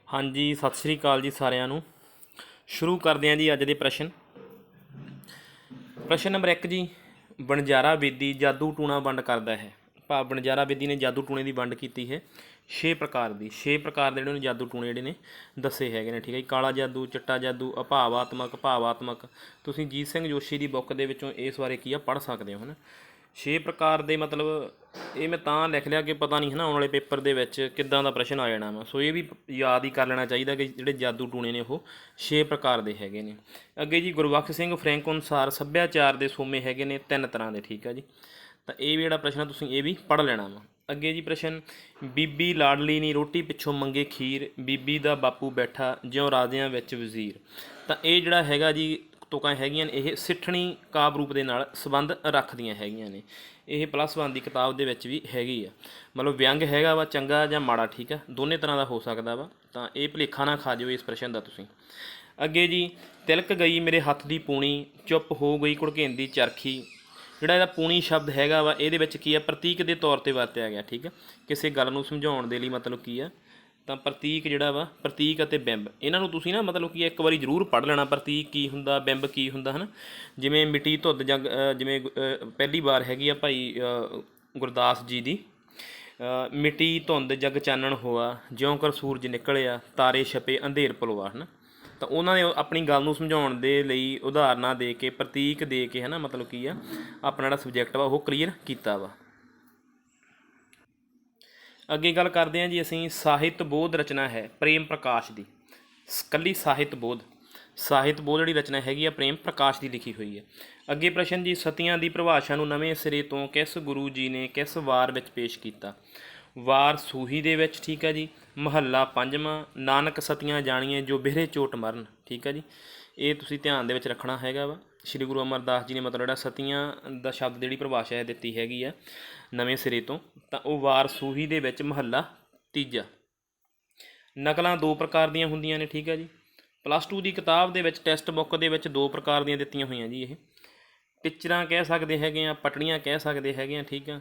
हाँ जी, सत श्री अकाल जी सारिਆਂ ਨੂੰ। शुरू करते हैं जी अज के प्रश्न। प्रश्न नंबर 1 जी, ਵਣਜਾਰਾ ਬੇਦੀ जादू टूणा वंड करता है। भाव ਵਣਜਾਰਾ ਬੇਦੀ ने जादू टूणे की वंड की है 6 प्रकार की। 6 प्रकार के जोड़े जादू टूणे जोड़े ने दसे है ठीक है। काला जादू, चिट्टा जादू, भावात्मक। तुसीं जीत सिंह जोशी की बुक के विचों इस बारे की पढ़ सकते हो है ना। 6 प्रकार के मतलब ये मैं तां लिख लिया कि पता नहीं है ना आने वाले पेपर के किदां दा प्रश्न आ जाना वा। सो ये भी याद ही कर लेना चाहिए कि जोड़े जादू टूणे ने वो 6 प्रकार के हैगे ने। अगे जी गुरबख्श सिंह फ्रैंक अनुसार सभ्याचार के सोमे हैगे ने 3 तरह के। ठीक है जी, तो ये भी जोड़ा प्रश्न तुसीं ये भी पढ़ लेना वा। अगे जी प्रश्न, बीबी लाडली नी रोटी पिछों मंगे खीर, बीबी दा बापू बैठा ज्यों राजियां विच वजीर। तो ये जोड़ा हैगा जी तुकां हैगियां ने, ये सिੱਠਣੀ ਕਾਵਿ रूप के नाल संबंध रखदियां हैगियां ने। ਇਹ +1 की किताब ਦੇ ਵਿੱਚ ਵੀ ਹੈਗੀ ਆ। मतलब व्यंग हैगा वा चंगा ਜਾਂ माड़ा। ठीक है, दोनों तरह का हो सकता वा। तो ये भुलेखा ना खा जाओ इस प्रश्न का तुसीं। अगे जी, तिलक गई मेरे हत्थ की पूणी, चुप हो गई घुड़केंदी चरखी। ਜਿਹੜਾ ਇਹਦਾ ਪੂਣੀ ਸ਼ਬਦ ਹੈਗਾ ਵਾ ਇਹਦੇ ਵਿੱਚ ਕੀ ਆ, ਪ੍ਰਤੀਕ ਦੇ ਤੌਰ ਤੇ ਵਰਤਿਆ ਗਿਆ। ਠੀਕ ਹੈ, ਕਿਸੇ ਗੱਲ ਨੂੰ ਸਮਝਾਉਣ ਦੇ ਲਈ ਮਤਲਬ ਕੀ ਆ, ਤਾਂ ਪ੍ਰਤੀਕ ਜਿਹੜਾ ਵਾ, ਪ੍ਰਤੀਕ ਅਤੇ ਬਿੰਬ, ਇਹਨਾਂ ਨੂੰ ਤੁਸੀਂ ਨਾ ਮਤਲਬ ਕੀ ਇੱਕ ਵਾਰੀ ਜ਼ਰੂਰ ਪੜ੍ਹ ਲੈਣਾ। ਪ੍ਰਤੀਕ ਕੀ ਹੁੰਦਾ, ਬਿੰਬ ਕੀ ਹੁੰਦਾ ਹੈ ਨਾ। ਜਿਵੇਂ ਮਿੱਟੀ ਧੁੱਧ ਜਗ, ਜਿਵੇਂ ਪਹਿਲੀ ਵਾਰ ਹੈਗੀ ਆ ਭਾਈ ਗੁਰਦਾਸ ਜੀ ਦੀ, ਮਿੱਟੀ ਧੁੰਦ ਜਗ ਚਾਨਣ ਹੋਆ, ਜਿਉਂ ਕਰ ਸੂਰਜ ਨਿਕਲਿਆ, ਤਾਰੇ ਛਪੇ ਅੰਧੇਰ ਪਲਵਾ ਹੈ ਨਾ। ਤਾਂ ਉਹਨਾਂ ਨੇ ਆਪਣੀ ਗੱਲ ਨੂੰ ਸਮਝਾਉਣ ਦੇ ਲਈ ਉਦਾਹਰਨਾਂ ਦੇ ਕੇ, ਪ੍ਰਤੀਕ ਦੇ ਕੇ ਹੈ ਨਾ, ਮਤਲਬ ਕੀ ਆ ਆਪਣਾ ਜਿਹੜਾ ਸਬਜੈਕਟ ਵਾ ਉਹ ਕਲੀਅਰ ਕੀਤਾ ਵਾ। ਅੱਗੇ ਗੱਲ ਕਰਦੇ ਹਾਂ ਜੀ ਅਸੀਂ, ਸਾਹਿਤ ਬੋਧ ਰਚਨਾ ਹੈ ਪ੍ਰੇਮ ਪ੍ਰਕਾਸ਼ ਦੀ। ਇਕੱਲੀ ਸਾਹਿਤ ਬੋਧ ਜਿਹੜੀ ਰਚਨਾ ਹੈਗੀ ਆ ਪ੍ਰੇਮ ਪ੍ਰਕਾਸ਼ ਦੀ ਲਿਖੀ ਹੋਈ ਹੈ। ਅੱਗੇ ਪ੍ਰਸ਼ਨ ਜੀ, ਸਤੀਆਂ ਦੀ ਪਰਿਭਾਸ਼ਾ ਨੂੰ ਨਵੇਂ ਸਿਰੇ ਤੋਂ ਕਿਸ ਗੁਰੂ ਜੀ ਨੇ ਕਿਸ ਵਾਰ ਵਿੱਚ ਪੇਸ਼ ਕੀਤਾ? ਵਾਰ ਸੂਹੀ ਦੇ ਵਿੱਚ। ਠੀਕ ਹੈ ਜੀ, ਮਹੱਲਾ 5ਵਾਂ, ਨਾਨਕ ਸਤੀਆਂ ਜਾਣੀਏ ਜੋ ਬਿਹਰੇ ਚੋਟ ਮਰਨ। ਠੀਕ ਹੈ ਜੀ, ਇਹ ਤੁਸੀਂ ਧਿਆਨ ਦੇ ਵਿੱਚ ਰੱਖਣਾ ਹੈਗਾ ਵਾ। ਸ਼੍ਰੀ ਗੁਰੂ ਅਮਰਦਾਸ ਜੀ ਨੇ ਮਤਲਬ ਜਿਹੜਾ ਸਤੀਆਂ ਦਾ ਸ਼ਬਦ ਜਿਹੜੀ ਪਰਿਭਾਸ਼ਾ ਦਿੱਤੀ ਹੈਗੀ ਆ ਨਵੇਂ ਸਿਰੇ ਤੋਂ, ਤਾਂ ਉਹ ਵਾਰ ਸੂਹੀ ਦੇ ਵਿੱਚ ਮਹੱਲਾ 3। ਨਕਲਾਂ 2 ਪ੍ਰਕਾਰ ਦੀਆਂ ਹੁੰਦੀਆਂ ਨੇ। ਠੀਕ ਹੈ ਜੀ, +2 ਦੀ ਕਿਤਾਬ ਦੇ ਵਿੱਚ ਟੈਸਟ ਬੁੱਕ ਦੇ ਵਿੱਚ 2 ਪ੍ਰਕਾਰ ਦੀਆਂ ਦਿੱਤੀਆਂ ਹੋਈਆਂ ਜੀ। ਇਹ ਟਿਚਰਾਂ ਕਹਿ ਸਕਦੇ ਹੈਗੇ ਆ, ਪਟੜੀਆਂ ਕਹਿ ਸਕਦੇ ਹੈਗੇ ਆ। ਠੀਕ ਆ,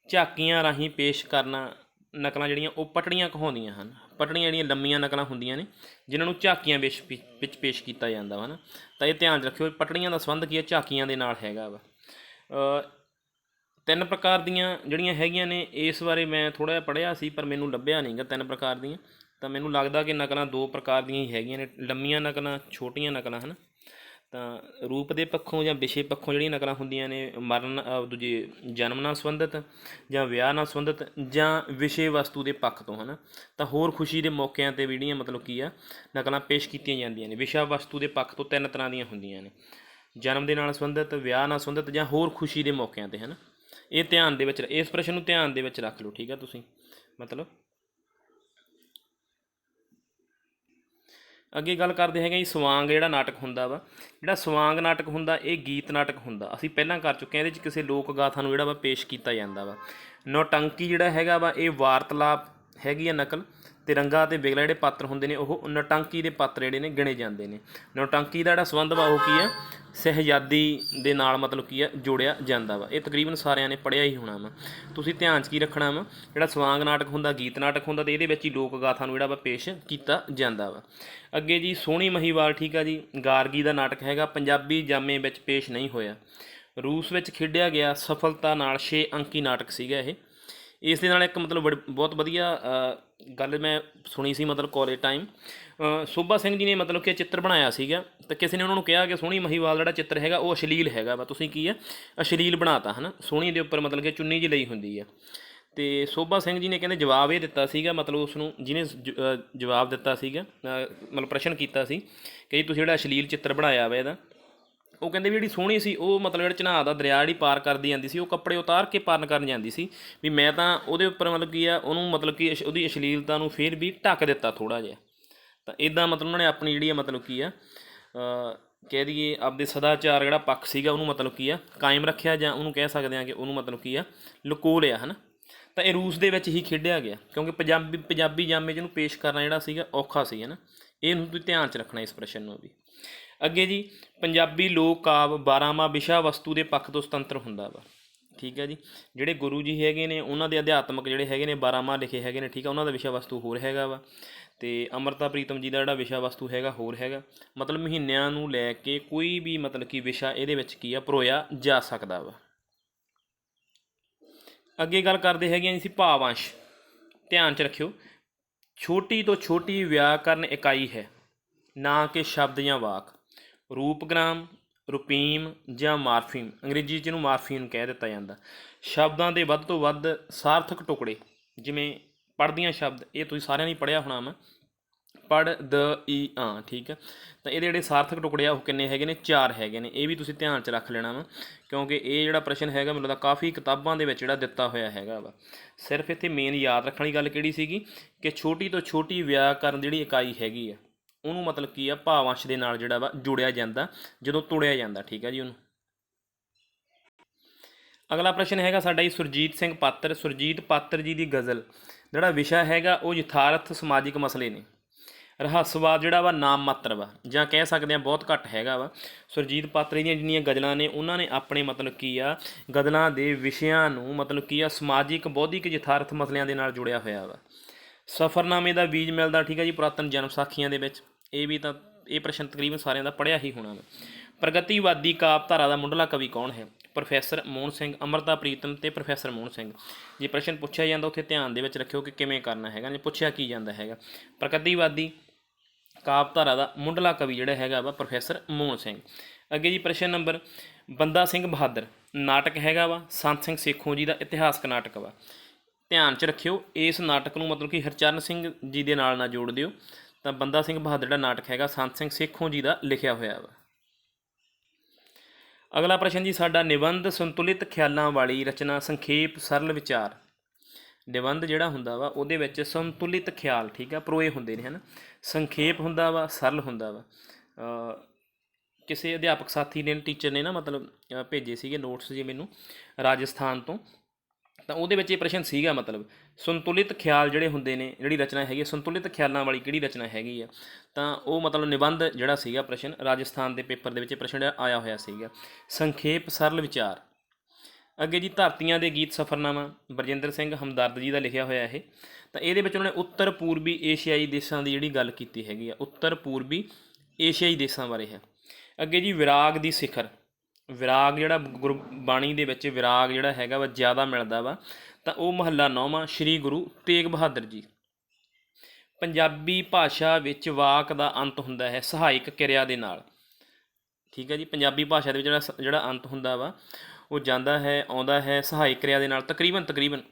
ਝਾਕੀਆਂ ਰਾਹੀਂ ਪੇਸ਼ ਕਰਨਾ ਨਕਲਾਂ ਜਿਹੜੀਆਂ ਉਹ ਪਟੜੀਆਂ ਕਹਾਉਂਦੀਆਂ ਹਨ। ਪਟੜੀਆਂ ਜਿਹੜੀਆਂ ਲੰਮੀਆਂ ਨਕਲਾਂ ਹੁੰਦੀਆਂ ਨੇ ਜਿਨ੍ਹਾਂ ਨੂੰ ਝਾਕੀਆਂ ਵਿੱਚ ਪੇਸ਼ ਕੀਤਾ ਜਾਂਦਾ ਵਾ ਨਾ। ਤਾਂ ਇਹ ਧਿਆਨ ਰੱਖਿਓ, ਪਟੜੀਆਂ ਦਾ ਸੰਬੰਧ ਕੀ ਹੈ, ਝਾਕੀਆਂ ਦੇ ਨਾਲ ਹੈਗਾ ਵਾ। 3 ਪ੍ਰਕਾਰ ਦੀਆਂ ਜਿਹੜੀਆਂ ਹੈਗੀਆਂ ਨੇ, ਇਸ ਬਾਰੇ ਮੈਂ ਥੋੜ੍ਹਾ ਜਿਹਾ ਪੜ੍ਹਿਆ ਸੀ ਪਰ ਮੈਨੂੰ ਲੱਭਿਆ ਨਹੀਂ ਗਾ 3 ਪ੍ਰਕਾਰ ਦੀਆਂ। ਤਾਂ ਮੈਨੂੰ ਲੱਗਦਾ ਕਿ ਨਕਲਾਂ 2 ਪ੍ਰਕਾਰ ਦੀਆਂ ਹੀ ਹੈਗੀਆਂ ਨੇ, ਲੰਮੀਆਂ ਨਕਲਾਂ, ਛੋਟੀਆਂ ਨਕਲਾਂ ਹਨ। ਤਾਂ ਰੂਪ ਦੇ ਪੱਖੋਂ ਜਾਂ ਵਿਸ਼ੇ ਪੱਖੋਂ ਜਿਹੜੀਆਂ ਨਕਲਾਂ ਹੁੰਦੀਆਂ ਨੇ, ਮਰਨ ਦੂਜੇ ਜਨਮ ਨਾਲ ਸੰਬੰਧਿਤ ਜਾਂ ਵਿਆਹ ਨਾਲ ਸੰਬੰਧਿਤ ਜਾਂ ਵਿਸ਼ੇ ਵਸਤੂ ਦੇ ਪੱਖ ਤੋਂ ਹੈ ਨਾ। ਤਾਂ ਹੋਰ ਖੁਸ਼ੀ ਦੇ ਮੌਕਿਆਂ 'ਤੇ ਜਿਹੜੀਆਂ ਮਤਲਬ ਕੀ ਆ ਨਕਲਾਂ ਪੇਸ਼ ਕੀਤੀਆਂ ਜਾਂਦੀਆਂ ਨੇ। ਵਿਸ਼ਾ ਵਸਤੂ ਦੇ ਪੱਖ ਤੋਂ 3 ਤਰ੍ਹਾਂ ਦੀਆਂ ਹੁੰਦੀਆਂ ਨੇ, ਜਨਮ ਦੇ ਨਾਲ ਸੰਬੰਧਿਤ, ਵਿਆਹ ਨਾਲ ਸੰਬੰਧਿਤ ਜਾਂ ਹੋਰ ਖੁਸ਼ੀ ਦੇ ਮੌਕਿਆਂ 'ਤੇ ਹੈ ਨਾ। ਇਹ ਧਿਆਨ ਦੇ ਵਿੱਚ, ਇਸ ਪ੍ਰਸ਼ਨ ਨੂੰ ਧਿਆਨ ਦੇ ਵਿੱਚ ਰੱਖ ਲਓ। ਠੀਕ ਆ, ਤੁਸੀਂ ਮਤਲਬ ਅੱਗੇ ਗੱਲ ਕਰਦੇ ਹੈਗੇ ਜੀ, ਸਵਾਂਗ ਜਿਹੜਾ ਨਾਟਕ ਹੁੰਦਾ ਵਾ, ਜਿਹੜਾ ਸਵਾਂਗ ਨਾਟਕ ਹੁੰਦਾ ਇਹ ਗੀਤ ਨਾਟਕ ਹੁੰਦਾ। ਅਸੀਂ ਪਹਿਲਾਂ ਕਰ ਚੁੱਕੇ ਹਾਂ। ਇਹਦੇ 'ਚ ਕਿਸੇ ਲੋਕ ਗਾਥਾ ਨੂੰ ਜਿਹੜਾ ਵਾ ਪੇਸ਼ ਕੀਤਾ ਜਾਂਦਾ ਵਾ। ਨੌਟੰਕੀ ਜਿਹੜਾ ਹੈਗਾ ਵਾ ਇਹ ਵਾਰਤਾਲਾਪ ਹੈਗੀ ਆ ਨਕਲ। ਅਤੇ ਰੰਗਾ ਅਤੇ ਬਿਗਲਾ ਜਿਹੜੇ ਪਾਤਰ ਹੁੰਦੇ ਨੇ ਉਹ ਨੌਟੰਕੀ ਦੇ ਪਾਤਰ ਜਿਹੜੇ ਨੇ ਗਿਣੇ ਜਾਂਦੇ ਨੇ। ਨੌਟੰਕੀ ਦਾ ਜਿਹੜਾ ਸੰਬੰਧ ਵਾ ਉਹ ਕੀ ਆ, ਸ਼ਹਿਜ਼ਾਦੀ ਦੇ ਨਾਲ ਮਤਲਬ ਕੀ ਆ ਜੋੜਿਆ ਜਾਂਦਾ ਵਾ। ਇਹ ਤਕਰੀਬਨ ਸਾਰਿਆਂ ਨੇ ਪੜ੍ਹਿਆ ਹੀ ਹੋਣਾ ਵਾ। ਤੁਸੀਂ ਧਿਆਨ 'ਚ ਕੀ ਰੱਖਣਾ ਵਾ, ਜਿਹੜਾ ਸਵਾਂਗ ਨਾਟਕ ਹੁੰਦਾ, ਗੀਤ ਨਾਟਕ ਹੁੰਦਾ, ਅਤੇ ਇਹਦੇ ਵਿੱਚ ਹੀ ਲੋਕ ਗਾਥਾ ਨੂੰ ਜਿਹੜਾ ਵਾ ਪੇਸ਼ ਕੀਤਾ ਜਾਂਦਾ ਵਾ। ਅੱਗੇ ਜੀ, ਸੋਹਣੀ ਮਹੀਵਾਲ। ਠੀਕ ਆ ਜੀ, ਗਾਰਗੀ ਦਾ ਨਾਟਕ ਹੈਗਾ, ਪੰਜਾਬੀ ਜਾਮੇ ਵਿੱਚ ਪੇਸ਼ ਨਹੀਂ ਹੋਇਆ। ਰੂਸ ਵਿੱਚ ਖੇਡਿਆ ਗਿਆ ਸਫਲਤਾ ਨਾਲ 6 ਅੰਕੀ ਨਾਟਕ ਸੀਗਾ ਇਹ। ਇਸ ਦੇ ਨਾਲ ਇੱਕ ਮਤਲਬ ਬਹੁਤ ਵਧੀਆ ਗੱਲ ਮੈਂ ਸੁਣੀ ਸੀ ਮਤਲਬ ਕਾਲਜ ਟਾਈਮ। ਸੋਭਾ ਸਿੰਘ ਜੀ ਨੇ ਮਤਲਬ ਕਿ ਚਿੱਤਰ ਬਣਾਇਆ ਸੀਗਾ, ਤਾਂ ਕਿਸੇ ਨੇ ਉਹਨਾਂ ਨੂੰ ਕਿਹਾ ਕਿ ਸੋਹਣੀ ਮਹੀਵਾਲ ਜਿਹੜਾ ਚਿੱਤਰ ਹੈਗਾ ਉਹ ਅਸ਼ਲੀਲ ਹੈਗਾ ਵਾ, ਤੁਸੀਂ ਕੀ ਆ ਅਸ਼ਲੀਲ ਬਣਾਤਾ ਹੈ ਨਾ। ਸੋਹਣੀ ਦੇ ਉੱਪਰ ਮਤਲਬ ਕਿ ਚੁੰਨੀ ਜਿਹੀ ਲਈ ਹੁੰਦੀ ਆ। ਅਤੇ ਸੋਭਾ ਸਿੰਘ ਜੀ ਨੇ ਕਹਿੰਦੇ ਜਵਾਬ ਇਹ ਦਿੱਤਾ ਸੀਗਾ, ਮਤਲਬ ਉਸ ਨੂੰ ਜਿਹਨੇ ਜਵਾਬ ਦਿੱਤਾ ਸੀਗਾ, ਮਤਲਬ ਪ੍ਰਸ਼ਨ ਕੀਤਾ ਸੀ ਕਿ ਜੀ ਤੁਸੀਂ ਜਿਹੜਾ ਅਸ਼ਲੀਲ ਚਿੱਤਰ ਬਣਾਇਆ ਵਾ ਇਹਦਾ, ਉਹ ਕਹਿੰਦੇ ਵੀ ਜਿਹੜੀ ਸੋਹਣੀ ਸੀ ਉਹ ਮਤਲਬ ਜਿਹੜਾ ਚਨਾਹ ਦਾ ਦਰਿਆ ਜਿਹੜੀ ਪਾਰ ਕਰਦੀ ਜਾਂਦੀ ਸੀ ਉਹ ਕੱਪੜੇ ਉਤਾਰ ਕੇ ਪਾਰ ਕਰਨ ਜਾਂਦੀ ਸੀ, ਵੀ ਮੈਂ ਤਾਂ ਉਹਦੇ ਉੱਪਰ ਮਤਲਬ ਕੀ ਆ ਉਹਨੂੰ ਮਤਲਬ ਕਿ ਉਹਦੀ ਅਸ਼ਲੀਲਤਾ ਨੂੰ ਫਿਰ ਵੀ ਢੱਕ ਦਿੱਤਾ ਥੋੜ੍ਹਾ ਜਿਹਾ। ਤਾਂ ਇੱਦਾਂ ਮਤਲਬ ਉਹਨਾਂ ਨੇ ਆਪਣੀ ਜਿਹੜੀ ਆ ਮਤਲਬ ਕੀ ਆ ਕਹਿ ਦਈਏ ਆਪਦੇ ਸਦਾਚਾਰ ਜਿਹੜਾ ਪੱਖ ਸੀਗਾ ਉਹਨੂੰ ਮਤਲਬ ਕੀ ਆ ਕਾਇਮ ਰੱਖਿਆ, ਜਾਂ ਉਹਨੂੰ ਕਹਿ ਸਕਦੇ ਹਾਂ ਕਿ ਉਹਨੂੰ ਮਤਲਬ ਕੀ ਆ ਲੁਕੋ ਲਿਆ ਹੈ ਨਾ। ਤਾਂ ਇਹ ਰੂਸ ਦੇ ਵਿੱਚ ਹੀ ਖੇਡਿਆ ਗਿਆ ਕਿਉਂਕਿ ਪੰਜਾਬੀ ਜਾਮੇ 'ਚ ਇਹਨੂੰ ਪੇਸ਼ ਕਰਨਾ ਜਿਹੜਾ ਸੀਗਾ ਔਖਾ ਸੀ ਹੈ ਨਾ। ਇਹਨੂੰ ਤੁਸੀਂ ਧਿਆਨ 'ਚ ਰੱਖਣਾ ਇਸ ਪ੍ਰਸ਼ਨ ਨੂੰ ਵੀ। ਅੱਗੇ ਜੀ, ਪੰਜਾਬੀ ਲੋਕ ਕਾਵਿ 12ਵਾਂ ਵਿਸ਼ਾ ਵਸਤੂ ਦੇ ਪੱਖ ਤੋਂ ਸੁਤੰਤਰ ਹੁੰਦਾ ਵਾ। ਠੀਕ ਹੈ ਜੀ, ਜਿਹੜੇ ਗੁਰੂ ਜੀ ਹੈਗੇ ਨੇ ਉਹਨਾਂ ਦੇ ਅਧਿਆਤਮਕ ਜਿਹੜੇ ਹੈਗੇ ਨੇ 12ਵਾਂ ਲਿਖੇ ਹੈਗੇ ਨੇ। ਠੀਕ ਆ, ਉਹਨਾਂ ਦਾ ਵਿਸ਼ਾ ਵਸਤੂ ਹੋਰ ਹੈਗਾ ਵਾ। ਤੇ ਅੰਮ੍ਰਿਤਾ ਪ੍ਰੀਤਮ ਜੀ ਦਾ ਜਿਹੜਾ ਵਿਸ਼ਾ ਵਸਤੂ ਹੈਗਾ ਹੋਰ ਹੈਗਾ। ਮਤਲਬ ਮਹੀਨਿਆਂ ਨੂੰ ਲੈ ਕੇ ਕੋਈ ਵੀ ਮਤਲਬ ਕਿ ਵਿਸ਼ਾ ਇਹਦੇ ਵਿੱਚ ਕੀ ਆ ਪਰੋਇਆ ਜਾ ਸਕਦਾ ਵਾ। ਅੱਗੇ ਗੱਲ ਕਰਦੇ ਹੈਗੇ ਜੀ ਅਸੀਂ ਭਾਵਾਂਸ਼। ਧਿਆਨ 'ਚ ਰੱਖਿਓ, ਛੋਟੀ ਤੋਂ ਛੋਟੀ ਵਿਆਕਰਨ ਇਕਾਈ ਹੈ, ਨਾ ਕਿ ਸ਼ਬਦ ਜਾਂ ਵਾਕ। ਰੂਪਗ੍ਰਾਮ, ਰੂਪੀਮ ਜਾਂ ਮਾਰਫੀਮ, ਅੰਗਰੇਜ਼ੀ 'ਚ ਇਹਨੂੰ ਮਾਰਫੀਮ ਕਹਿ ਦਿੱਤਾ ਜਾਂਦਾ। ਸ਼ਬਦਾਂ ਦੇ ਵੱਧ ਤੋਂ ਵੱਧ ਸਾਰਥਕ ਟੁਕੜੇ, ਜਿਵੇਂ ਪੜ੍ਹਦੀਆਂ ਸ਼ਬਦ, ਇਹ ਤੁਸੀਂ ਸਾਰਿਆਂ ਨੇ ਪੜ੍ਹਿਆ ਹੋਣਾ ਵਾ, ਪੜ੍ਹ ਦ ਈ ਆਂ, ਠੀਕ ਹੈ। ਤਾਂ ਇਹਦੇ ਜਿਹੜੇ ਸਾਰਥਕ ਟੁਕੜੇ ਆ ਉਹ ਕਿੰਨੇ ਹੈਗੇ ਨੇ? 4 ਹੈਗੇ ਨੇ। ਇਹ ਵੀ ਤੁਸੀਂ ਧਿਆਨ 'ਚ ਰੱਖ ਲੈਣਾ ਵਾ, ਕਿਉਂਕਿ ਇਹ ਜਿਹੜਾ ਪ੍ਰਸ਼ਨ ਹੈਗਾ ਮੈਨੂੰ ਲੱਗਦਾ ਕਾਫੀ ਕਿਤਾਬਾਂ ਦੇ ਵਿੱਚ ਜਿਹੜਾ ਦਿੱਤਾ ਹੋਇਆ ਹੈਗਾ ਵਾ। ਸਿਰਫ ਇੱਥੇ ਮੇਨ ਯਾਦ ਰੱਖਣ ਵਾਲੀ ਗੱਲ ਕਿਹੜੀ ਸੀਗੀ ਕਿ ਛੋਟੀ ਤੋਂ ਛੋਟੀ ਵਿਆਕਰਨ ਜਿਹੜੀ ਇਕਾਈ ਹੈਗੀ ਆ ਉਹਨੂੰ ਮਤਲਬ ਕੀ ਆ ਭਾਵਾਂਸ਼ ਦੇ ਨਾਲ ਜਿਹੜਾ ਵਾ ਜੋੜਿਆ ਜਾਂਦਾ ਜਦੋਂ ਤੋੜਿਆ ਜਾਂਦਾ, ਠੀਕ ਹੈ ਜੀ ਉਹਨੂੰ। ਅਗਲਾ ਪ੍ਰਸ਼ਨ ਹੈਗਾ ਸਾਡਾ ਜੀ ਸੁਰਜੀਤ ਸਿੰਘ ਪਾਤਰ। ਸੁਰਜੀਤ ਪਾਤਰ ਜੀ ਦੀ ਗਜ਼ਲ ਜਿਹੜਾ ਵਿਸ਼ਾ ਹੈਗਾ ਉਹ ਯਥਾਰਥ ਸਮਾਜਿਕ ਮਸਲੇ ਨੇ। ਰਹੱਸਵਾਦ ਜਿਹੜਾ ਵਾ ਨਾਮ ਮਾਤਰ ਵਾ, ਜਾਂ ਕਹਿ ਸਕਦੇ ਹਾਂ ਬਹੁਤ ਘੱਟ ਹੈਗਾ ਵਾ। ਸੁਰਜੀਤ ਪਾਤਰ ਦੀਆਂ ਜਿੰਨੀਆਂ ਗਜ਼ਲਾਂ ਨੇ ਉਹਨਾਂ ਨੇ ਆਪਣੇ ਮਤਲਬ ਕੀ ਆ ਗਜ਼ਲਾਂ ਦੇ ਵਿਸ਼ਿਆਂ ਨੂੰ ਮਤਲਬ ਕੀ ਆ ਸਮਾਜਿਕ ਬੌਧਿਕ ਯਥਾਰਥ ਮਸਲਿਆਂ ਦੇ ਨਾਲ ਜੁੜਿਆ ਹੋਇਆ ਵਾ। ਸਫ਼ਰਨਾਮੇ ਦਾ ਬੀਜ ਮਿਲਦਾ, ਠੀਕ ਹੈ ਜੀ, ਪੁਰਾਤਨ ਜਨਮ ਸਾਖੀਆਂ ਦੇ ਵਿੱਚ। ਇਹ ਵੀ ਤਾਂ ਇਹ ਪ੍ਰਸ਼ਨ ਤਕਰੀਬਨ ਸਾਰਿਆਂ ਦਾ ਪੜ੍ਹਿਆ ਹੀ ਹੋਣਾ ਵਾ। ਪ੍ਰਗਤੀਵਾਦੀ ਕਾਵਿਧਾਰਾ ਦਾ ਮੁੱਢਲਾ ਕਵੀ ਕੌਣ ਹੈ? ਪ੍ਰੋਫੈਸਰ ਮੋਹਨ ਸਿੰਘ, ਅੰਮ੍ਰਿਤਾ ਪ੍ਰੀਤਮ ਤੇ ਪ੍ਰੋਫੈਸਰ ਮੋਹਨ ਸਿੰਘ। ਜੇ ਪ੍ਰਸ਼ਨ ਪੁੱਛਿਆ ਜਾਂਦਾ ਉੱਥੇ ਧਿਆਨ ਦੇ ਵਿੱਚ ਰੱਖਿਓ ਕਿ ਕਿਵੇਂ ਕਰਨਾ ਹੈਗਾ, ਜੇ ਪੁੱਛਿਆ ਕੀ ਜਾਂਦਾ ਹੈਗਾ। ਪ੍ਰਗਤੀਵਾਦੀ ਕਾਵਿਧਾਰਾ ਦਾ ਮੁੱਢਲਾ ਕਵੀ ਜਿਹੜਾ ਹੈਗਾ ਵਾ ਪ੍ਰੋਫੈਸਰ ਮੋਹਨ ਸਿੰਘ। ਅੱਗੇ ਜੀ ਪ੍ਰਸ਼ਨ ਨੰਬਰ, ਬੰਦਾ ਸਿੰਘ ਬਹਾਦਰ ਨਾਟਕ ਹੈਗਾ ਵਾ ਸੰਤ ਸਿੰਘ ਸੇਖੋਂ ਜੀ ਦਾ ਇਤਿਹਾਸਕ ਨਾਟਕ ਵਾ। ਧਿਆਨ 'ਚ ਰੱਖਿਓ ਇਸ ਨਾਟਕ ਨੂੰ ਮਤਲਬ ਕਿ ਹਰਚਰਨ ਸਿੰਘ ਜੀ ਦੇ ਨਾਲ ਨਾ ਜੋੜ ਦਿਓ। ਤਾਂ ਬੰਦਾ ਸਿੰਘ ਬਹਾਦਰ ਜਿਹੜਾ ਨਾਟਕ ਹੈਗਾ ਸੰਤ ਸਿੰਘ ਸੇਖੋਂ ਜੀ ਦਾ ਲਿਖਿਆ ਹੋਇਆ ਵਾ। ਅਗਲਾ ਪ੍ਰਸ਼ਨ ਜੀ ਸਾਡਾ, ਨਿਬੰਧ ਸੰਤੁਲਿਤ ਖਿਆਲਾਂ ਵਾਲੀ ਰਚਨਾ, ਸੰਖੇਪ, ਸਰਲ ਵਿਚਾਰ। ਨਿਬੰਧ ਜਿਹੜਾ ਹੁੰਦਾ ਵਾ ਉਹਦੇ ਵਿੱਚ ਸੰਤੁਲਿਤ ਖਿਆਲ, ਠੀਕ ਆ, ਪਰੋਏ ਹੁੰਦੇ ਨੇ, ਹੈ ਨਾ। ਸੰਖੇਪ ਹੁੰਦਾ ਵਾ, ਸਰਲ ਹੁੰਦਾ ਵਾ। ਕਿਸੇ ਅਧਿਆਪਕ ਸਾਥੀ ਨੇ, ਟੀਚਰ ਨੇ ਨਾ ਮਤਲਬ ਭੇਜੇ ਸੀਗੇ ਨੋਟਸ ਜੀ ਮੈਨੂੰ ਰਾਜਸਥਾਨ ਤੋਂ, ਤਾਂ ਉਹਦੇ ਵਿੱਚ ਇਹ ਪ੍ਰਸ਼ਨ ਸੀਗਾ ਮਤਲਬ ਸੰਤੁਲਿਤ ਖਿਆਲ ਜਿਹੜੇ ਹੁੰਦੇ ਨੇ, ਜਿਹੜੀ ਰਚਨਾ ਹੈਗੀ ਸੰਤੁਲਿਤ ਖਿਆਲਾਂ ਵਾਲੀ ਕਿਹੜੀ ਰਚਨਾ ਹੈਗੀ ਆ, ਤਾਂ ਉਹ ਮਤਲਬ ਨਿਬੰਧ ਜਿਹੜਾ ਸੀਗਾ ਪ੍ਰਸ਼ਨ ਰਾਜਸਥਾਨ ਦੇ ਪੇਪਰ ਦੇ ਵਿੱਚ ਇਹ ਪ੍ਰਸ਼ਨ ਆਇਆ ਹੋਇਆ ਸੀਗਾ। ਸੰਖੇਪ, ਸਰਲ ਵਿਚਾਰ। ਅੱਗੇ ਜੀ ਧਰਤੀਆਂ ਦੇ ਗੀਤ ਸਫ਼ਰਨਾਮਾ, ਬਰਜਿੰਦਰ ਸਿੰਘ ਹਮਦਰਦ ਜੀ ਦਾ ਲਿਖਿਆ ਹੋਇਆ ਇਹ। ਤਾਂ ਇਹਦੇ ਵਿੱਚ ਉਹਨਾਂ ਨੇ ਉੱਤਰ ਪੂਰਬੀ ਏਸ਼ੀਆਈ ਦੇਸ਼ਾਂ ਦੀ ਜਿਹੜੀ ਗੱਲ ਕੀਤੀ ਹੈਗੀ ਆ, ਉੱਤਰ ਪੂਰਬੀ ਏਸ਼ੀਆਈ ਦੇਸ਼ਾਂ ਬਾਰੇ ਹੈ। ਅੱਗੇ ਜੀ ਵਿਰਾਗ ਦੀ ਸਿਖਰ। ਵਿਰਾਗ ਜਿਹੜਾ ਗੁਰਬਾਣੀ ਦੇ ਵਿੱਚ ਵਿਰਾਗ ਜਿਹੜਾ ਹੈਗਾ ਵਾ ਜ਼ਿਆਦਾ ਮਿਲਦਾ ਵਾ, ਤਾਂ ਉਹ ਮਹੱਲਾ 9ਵਾਂ, ਸ਼੍ਰੀ ਗੁਰੂ ਤੇਗ ਬਹਾਦਰ ਜੀ। ਪੰਜਾਬੀ ਭਾਸ਼ਾ ਵਿੱਚ ਵਾਕ ਦਾ ਅੰਤ ਹੁੰਦਾ ਹੈ ਸਹਾਇਕ ਕਿਰਿਆ ਦੇ ਨਾਲ, ਠੀਕ ਹੈ ਜੀ। ਪੰਜਾਬੀ ਭਾਸ਼ਾ ਦੇ ਵਿੱਚ ਜਿਹੜਾ ਅੰਤ ਹੁੰਦਾ ਵਾ ਉਹ ਜਾਂਦਾ ਹੈ, ਆਉਂਦਾ ਹੈ ਸਹਾਇਕ ਕਿਰਿਆ ਦੇ ਨਾਲ। ਤਕਰੀਬਨ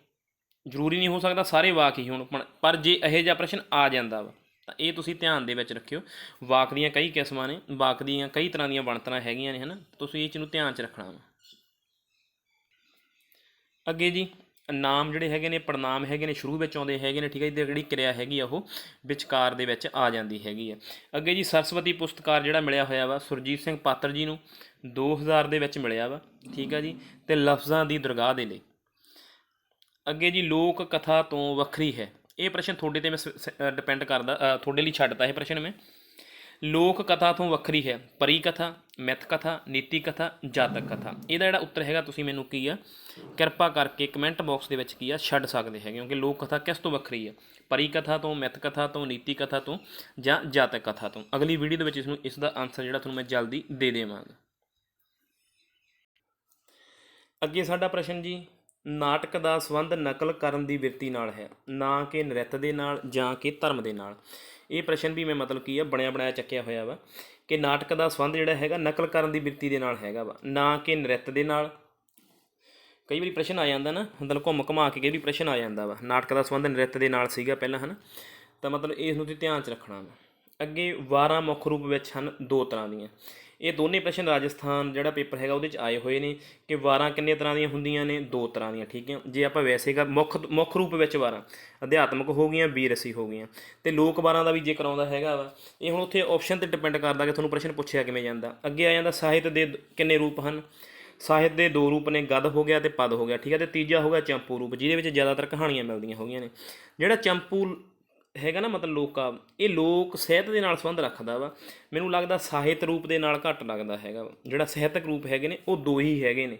ਜ਼ਰੂਰੀ ਨਹੀਂ ਹੋ ਸਕਦਾ ਸਾਰੇ ਵਾਕ ਹੀ ਹੋਣ, ਪਰ ਜੇ ਇਹੋ ਜਿਹਾ ਪ੍ਰਸ਼ਨ ਆ ਜਾਂਦਾ ਵਾ ਤਾਂ ਇਹ ਤੁਸੀਂ ਧਿਆਨ ਦੇ ਵਿੱਚ ਰੱਖਿਓ। ਵਾਕ ਦੀਆਂ ਕਈ ਕਿਸਮਾਂ ਨੇ, ਵਾਕ ਦੀਆਂ ਕਈ ਤਰ੍ਹਾਂ ਦੀਆਂ ਬਣਤਰਾਂ ਹੈਗੀਆਂ ਨੇ, ਹੈ ਨਾ, ਤੁਸੀਂ ਇਹ ਚੀਜ਼ ਨੂੰ ਧਿਆਨ 'ਚ ਰੱਖਣਾ ਵਾ। ਅੱਗੇ ਜੀ ਨਾਮ ਜਿਹੜੇ ਹੈਗੇ ਨੇ, ਪੜਨਾਮ ਹੈਗੇ ਨੇ, ਸ਼ੁਰੂ ਵਿੱਚ ਆਉਂਦੇ ਹੈਗੇ ਨੇ, ਠੀਕ ਹੈ ਜੀ। ਜਿਹੜੀ ਕਿਰਿਆ ਹੈਗੀ ਆ ਉਹ ਵਿਚਕਾਰ ਦੇ ਵਿੱਚ ਆ ਜਾਂਦੀ ਹੈਗੀ ਆ। ਅੱਗੇ ਜੀ ਸਰਸਵਤੀ ਪੁਰਸਕਾਰ ਜਿਹੜਾ ਮਿਲਿਆ ਹੋਇਆ ਵਾ ਸੁਰਜੀਤ ਸਿੰਘ ਪਾਤਰ ਜੀ ਨੂੰ 2000 ਦੇ ਵਿੱਚ ਮਿਲਿਆ ਵਾ, ਠੀਕ ਹੈ ਜੀ, ਅਤੇ ਲਫ਼ਜ਼ਾਂ ਦੀ ਦਰਗਾਹ ਦੇ ਲਈ। ਅੱਗੇ ਜੀ ਲੋਕ ਕਥਾ ਤੋਂ ਵੱਖਰੀ ਹੈ। ਇਹ ਪ੍ਰਸ਼ਨ ਤੁਹਾਡੇ 'ਤੇ ਮੈਂ ਡਿਪੈਂਡ ਕਰਦਾ, ਤੁਹਾਡੇ ਲਈ ਛੱਡਤਾ ਇਹ ਪ੍ਰਸ਼ਨ ਮੈਂ। ਲੋਕ ਕਥਾ ਤੋਂ ਵੱਖਰੀ ਹੈ ਪਰੀ ਕਥਾ, ਮਿੱਥ ਕਥਾ, ਨੀਤੀ ਕਥਾ, ਜਾਤਕ ਕਥਾ। ਇਹਦਾ ਜਿਹੜਾ ਉੱਤਰ ਹੈਗਾ ਤੁਸੀਂ ਮੈਨੂੰ ਕੀ ਆ ਕਿਰਪਾ ਕਰਕੇ ਕਮੈਂਟ ਬਾਕਸ ਦੇ ਵਿੱਚ ਕੀ ਆ ਛੱਡ ਸਕਦੇ ਹੈਗੇ, ਕਿਉਂਕਿ ਲੋਕ ਕਥਾ ਕਿਸ ਤੋਂ ਵੱਖਰੀ ਆ? ਪਰੀ ਕਥਾ ਤੋਂ, ਮਿੱਥ ਕਥਾ ਤੋਂ, ਨੀਤੀ ਕਥਾ ਤੋਂ, ਜਾਂ ਜਾਤਕ ਕਥਾ ਤੋਂ। ਅਗਲੀ ਵੀਡੀਓ ਦੇ ਵਿੱਚ ਇਸ ਦਾ ਆਨਸਰ ਜਿਹੜਾ ਤੁਹਾਨੂੰ ਮੈਂ ਜਲਦੀ ਦੇ ਦੇਵਾਂਗਾ। ਅੱਗੇ ਸਾਡਾ ਪ੍ਰਸ਼ਨ ਜੀ, ਨਾਟਕ ਦਾ ਸੰਬੰਧ ਨਕਲ ਕਰਨ ਦੀ ਬਿਰਤੀ ਨਾਲ ਹੈ, ਨਾ ਕਿ ਨ੍ਰਿਤ ਦੇ ਨਾਲ ਜਾਂ ਕਿ ਧਰਮ ਦੇ ਨਾਲ। ਇਹ ਪ੍ਰਸ਼ਨ ਵੀ ਮੈਂ ਮਤਲਬ ਕੀ ਆ ਬਣਿਆ ਬਣਾਇਆ ਚੱਕਿਆ ਹੋਇਆ ਵਾ ਕਿ ਨਾਟਕ ਦਾ ਸੰਬੰਧ ਜਿਹੜਾ ਹੈਗਾ ਨਕਲ ਕਰਨ ਦੀ ਬਿਰਤੀ ਦੇ ਨਾਲ ਹੈਗਾ ਵਾ, ਨਾ ਕਿ ਨ੍ਰਿਤ ਦੇ ਨਾਲ। ਕਈ ਵਾਰੀ ਪ੍ਰਸ਼ਨ ਆ ਜਾਂਦਾ ਨਾ, ਮਤਲਬ ਘੁੰਮ ਘੁਮਾ ਕੇ ਕਈ ਵਾਰੀ ਪ੍ਰਸ਼ਨ ਆ ਜਾਂਦਾ ਵਾ ਨਾਟਕ ਦਾ ਸੰਬੰਧ ਨ੍ਰਿਤ ਦੇ ਨਾਲ ਸੀਗਾ ਪਹਿਲਾਂ, ਹੈ ਨਾ, ਤਾਂ ਮਤਲਬ ਇਸ ਨੂੰ ਤੁਸੀਂ ਧਿਆਨ 'ਚ ਰੱਖਣਾ ਵਾ। ਅੱਗੇ ਵਾਰਾਂ ਮੁੱਖ ਰੂਪ ਵਿੱਚ ਹਨ 2 ਤਰ੍ਹਾਂ ਦੀਆਂ। ਇਹ ਦੋਨੇ ਪ੍ਰਸ਼ਨ ਰਾਜਸਥਾਨ ਜਿਹੜਾ ਪੇਪਰ ਹੈਗਾ ਉਹਦੇ 'ਚ ਆਏ ਹੋਏ ਨੇ ਕਿ ਵਾਰਾਂ ਕਿੰਨੇ ਤਰ੍ਹਾਂ ਦੀਆਂ ਹੁੰਦੀਆਂ ਨੇ? 2 ਤਰ੍ਹਾਂ ਦੀਆਂ, ਠੀਕ ਹੈ। ਜੇ ਆਪਾਂ ਵੈਸੇ ਮੁੱਖ ਰੂਪ ਵਿੱਚ ਵਾਰਾਂ ਅਧਿਆਤਮਕ ਹੋ ਗਈਆਂ, ਬੀਰਸੀ ਹੋ ਗਈਆਂ, ਅਤੇ ਲੋਕ ਵਾਰਾਂ ਦਾ ਵੀ ਜ਼ਿਕਰ ਆਉਂਦਾ ਹੈਗਾ ਵਾ। ਇਹ ਹੁਣ ਉੱਥੇ ਆਪਸ਼ਨ 'ਤੇ ਡਿਪੈਂਡ ਕਰਦਾ ਕਿ ਤੁਹਾਨੂੰ ਪ੍ਰਸ਼ਨ ਪੁੱਛਿਆ ਕਿਵੇਂ ਜਾਂਦਾ। ਅੱਗੇ ਆ ਜਾਂਦਾ ਸਾਹਿਤ ਦੇ ਕਿੰਨੇ ਰੂਪ ਹਨ? ਸਾਹਿਤ ਦੇ 2 ਰੂਪ ਨੇ, ਗਦ ਹੋ ਗਿਆ ਅਤੇ ਪਦ ਹੋ ਗਿਆ, ਠੀਕ ਹੈ। ਅਤੇ ਤੀਜਾ ਹੋ ਗਿਆ ਚੰਪੂ ਰੂਪ, ਜਿਹਦੇ ਵਿੱਚ ਜ਼ਿਆਦਾਤਰ ਕਹਾਣੀਆਂ ਮਿਲਦੀਆਂ ਹੋ ਗਈਆਂ ਨੇ। ਜਿਹੜਾ ਚੰਪੂ ਹੈਗਾ ਨਾ ਮਤਲਬ ਲੋਕ ਕਾਵਿ, ਇਹ ਲੋਕ ਸਾਹਿਤ ਦੇ ਨਾਲ ਸੰਬੰਧ ਰੱਖਦਾ ਵਾ। ਮੈਨੂੰ ਲੱਗਦਾ ਸਾਹਿਤ ਰੂਪ ਦੇ ਨਾਲ ਘੱਟ ਲੱਗਦਾ ਹੈਗਾ ਵਾ। ਜਿਹੜਾ ਸਾਹਿਤਕ ਰੂਪ ਹੈਗੇ ਨੇ ਉਹ 2 ਹੀ ਹੈਗੇ ਨੇ,